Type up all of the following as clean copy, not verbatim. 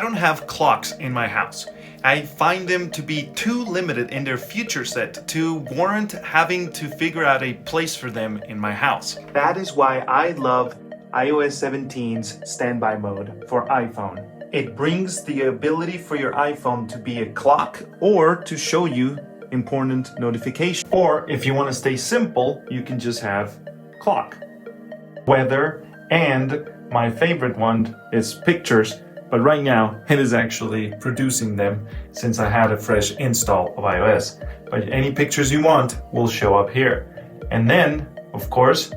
I don't have clocks in my house. I find them to be too limited in their feature set to warrant having to figure out a place for them in my house. That is why I love iOS 17's standby mode for iPhone. It brings the ability for your iPhone to be a clock or to show you important notifications. Or if you want to stay simple, you can just have clock, weather, and my favorite one is pictures. But right now, it is actually producing them since I had a fresh install of iOS. But any pictures you want will show up here. And then, of course,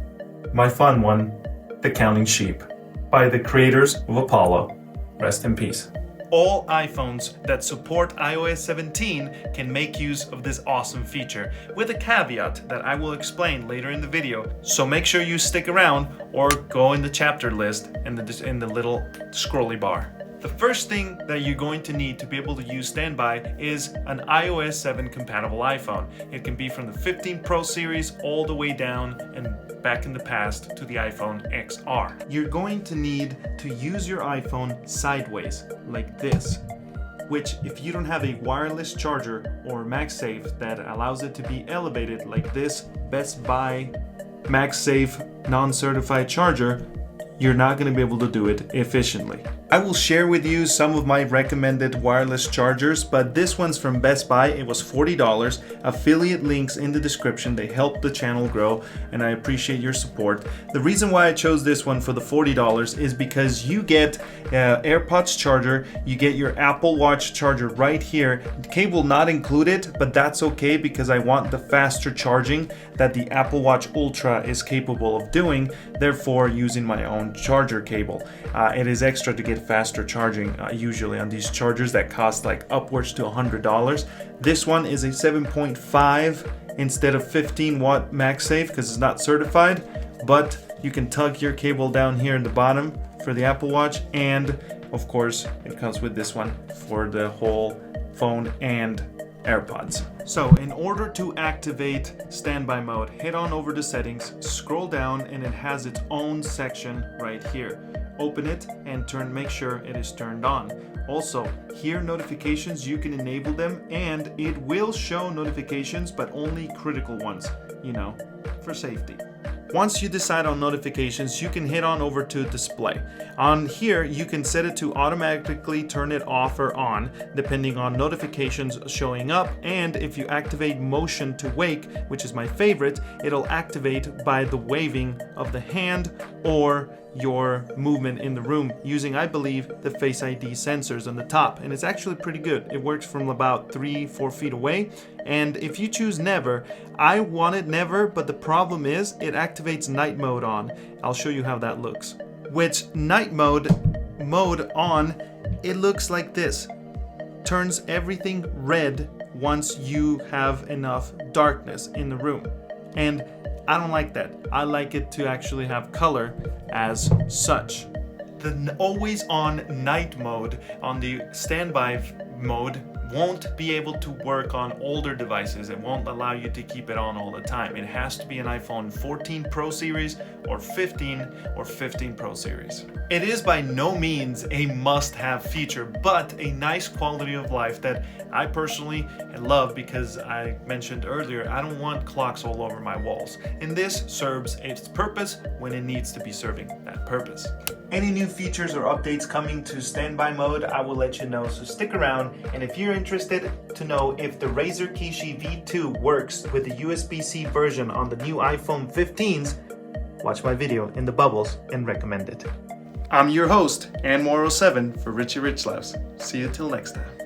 my fun one, the Counting Sheep, by the creators of Apollo. Rest in peace. All iPhones that support iOS 17 can make use of this awesome feature, with a caveat that I will explain later in the video. So make sure you stick around or go in the chapter list in the little scrolly bar. The first thing that you're going to need to be able to use Standby is an iOS 7 compatible iPhone. It can be from the 15 Pro series all the way down and back in the past to the iPhone XR. You're going to need to use your iPhone sideways, like this, which if you don't have a wireless charger or MagSafe that allows it to be elevated like this Best Buy MagSafe non-certified charger, you're not going to be able to do it efficiently. I will share with you some of my recommended wireless chargers, but this one's from Best Buy. It was $40. Affiliate links in the description. They help the channel grow, and I appreciate your support. The reason why I chose this one for the $40 is because you get AirPods charger, you get your Apple Watch charger right here. The cable not included, but that's okay because I want the faster charging that the Apple Watch Ultra is capable of doing, therefore using my own charger cable. It is extra to get faster charging usually on these chargers that cost like upwards to $100. This one is a 7.5 instead of 15 watt MagSafe because it's not certified, but you can tug your cable down here in the bottom for the Apple Watch, and of course it comes with this one for the whole phone and AirPods. So in order to activate standby mode, head on over to settings, scroll down, and it has its own section right here. Open it and make sure it is turned on. Also, here notifications, you can enable them and it will show notifications, but only critical ones, for safety. Once you decide on notifications, you can head on over to display. On here, you can set it to automatically turn it off or on, depending on notifications showing up. And if you activate motion to wake, which is my favorite, it'll activate by the waving of the hand or your movement in the room using, I believe, the Face ID sensors on the top. And it's actually pretty good. It works from about 3-4 feet away. And if you choose never, I wanted never, but the problem is it activates night mode on. I'll show you how that looks. With night mode on, it looks like this. Turns everything red once you have enough darkness in the room. And I don't like that. I like it to actually have color as such. The always on night mode on the standby mode won't be able to work on older devices. It won't allow you to keep it on all the time. It has to be an iPhone 14 Pro series or 15 or 15 Pro series. It is by no means a must-have feature, but a nice quality of life that I personally love because I mentioned earlier, I don't want clocks all over my walls. And this serves its purpose when it needs to be serving that purpose. Any new features or updates coming to standby mode, I will let you know, so stick around. And if you're interested to know if the Razer Kishi V2 works with the USB-C version on the new iPhone 15s, watch my video in the bubbles and recommend it. I'm your host, Anmore07 for Richie Rich Laughs. See you till next time.